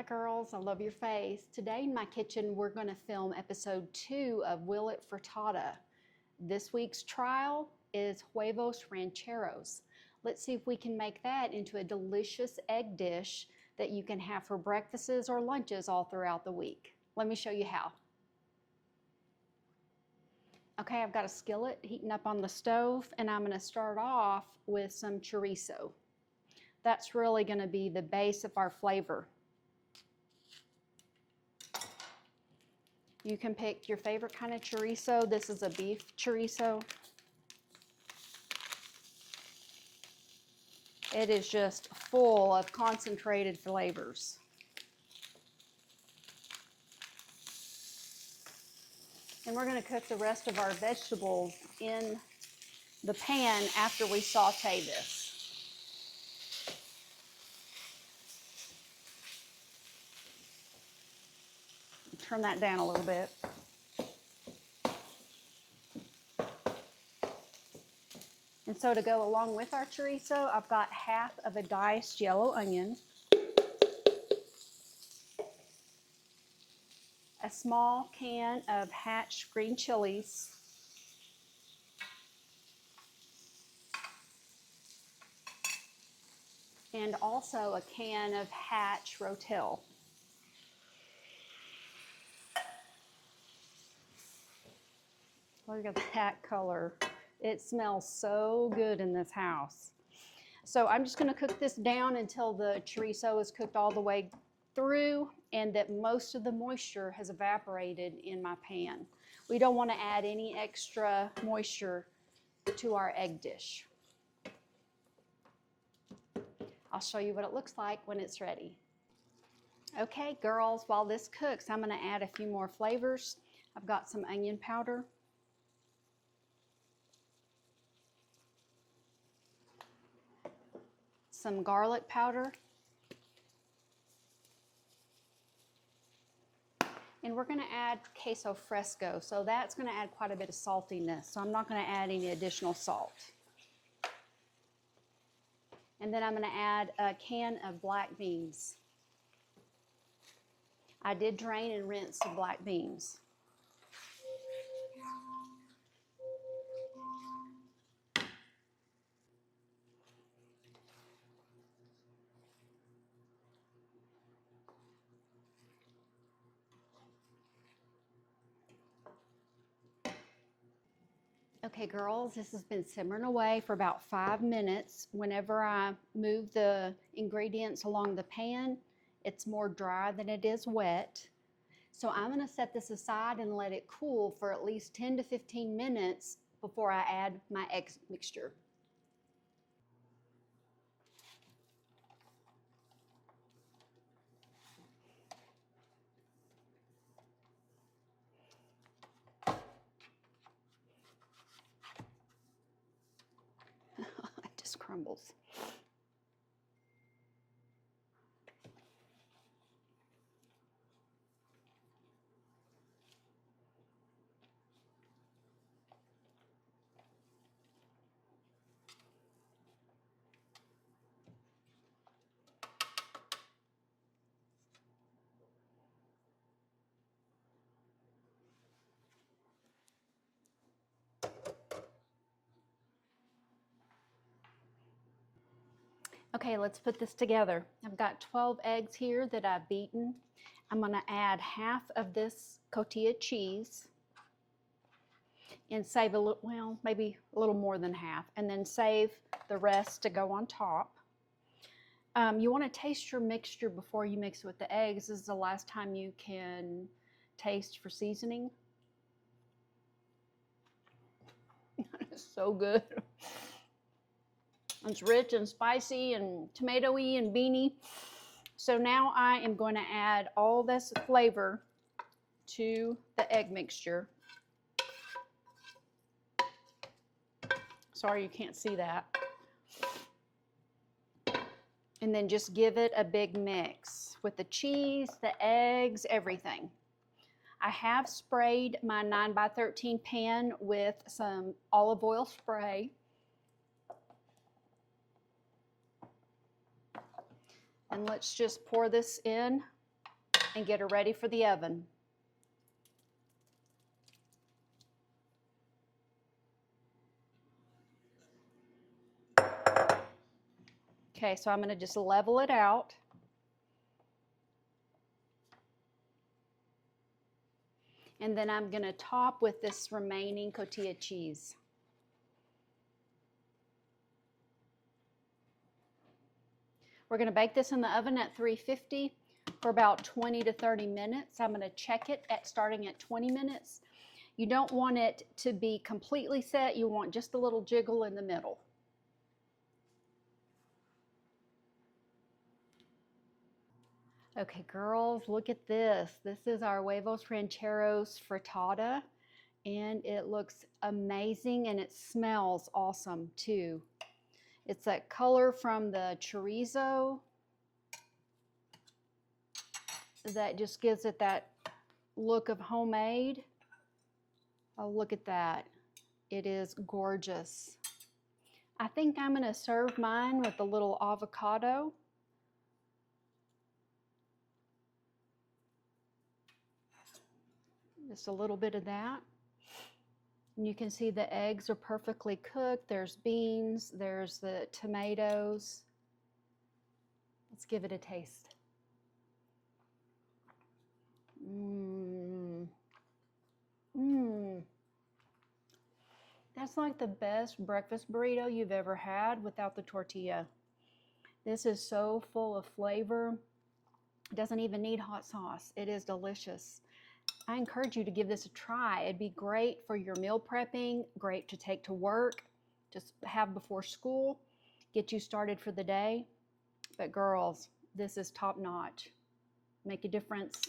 Hi girls, I love your face. Today in my kitchen we're going to film episode 2 of Will It Frittata. This week's trial is Huevos Rancheros. Let's see if we can make that into a delicious egg dish that you can have for breakfasts or lunches all throughout the week. Let me show you how. Okay, I've got a skillet heating up on the stove and I'm going to start off with some chorizo. That's really going to be the base of our flavor. You can pick your favorite kind of chorizo. This is a beef chorizo. It is just full of concentrated flavors. And we're going to cook the rest of our vegetables in the pan after we saute this. Turn that down a little bit. And so to go along with our chorizo, I've got half of a diced yellow onion, a small can of Hatch green chilies, and also a can of Hatch Rotel. Look at that color. It smells so good in this house. So I'm just going to cook this down until the chorizo is cooked all the way through and that most of the moisture has evaporated in my pan. We don't want to add any extra moisture to our egg dish. I'll show you what it looks like when it's ready. Okay, girls, while this cooks, I'm going to add a few more flavors. I've got some onion powder, some garlic powder, and we're going to add Queso Fresco. So that's going to add quite a bit of saltiness. So I'm not going to add any additional salt. And then I'm going to add a can of black beans. I did drain and rinse the black beans. Okay, girls, this has been simmering away for about 5 minutes. Whenever I move the ingredients along the pan, it's more dry than it is wet. So I'm going to set this aside and let it cool for at least 10 to 15 minutes before I add my egg mixture. It just crumbles. Okay, let's put this together. I've got 12 eggs here that I've beaten. I'm going to add half of this cotija cheese and save a little, well, maybe a little more than half, and then save the rest to go on top. You want to taste your mixture before you mix it with the eggs. This is the last time you can taste for seasoning. It's so good. It's rich and spicy and tomatoey and beany. So now I am going to add all this flavor to the egg mixture. Sorry you can't see that. And then just give it a big mix with the cheese, the eggs, everything. I have sprayed my 9x13 pan with some olive oil spray. And let's just pour this in and get her ready for the oven. Okay, so I'm going to just level it out. And then I'm going to top with this remaining cotija cheese. We're going to bake this in the oven at 350 for about 20 to 30 minutes. I'm going to check it at starting at 20 minutes. You don't want it to be completely set. You want just a little jiggle in the middle. Okay, girls, look at this. This is our Huevos Rancheros Frittata, and it looks amazing, and it smells awesome too. It's that color from the chorizo that just gives it that look of homemade. Oh, look at that. It is gorgeous. I think I'm going to serve mine with a little avocado. Just a little bit of that. And you can see the eggs are perfectly cooked. There's beans, there's the tomatoes. Let's give it a taste. That's like the best breakfast burrito you've ever had without the tortilla. This is so full of flavor. It doesn't even need hot sauce. It is delicious. I encourage you to give this a try. It'd be great for your meal prepping, great to take to work, just have before school, get you started for the day. But girls, this is top notch. Make a difference.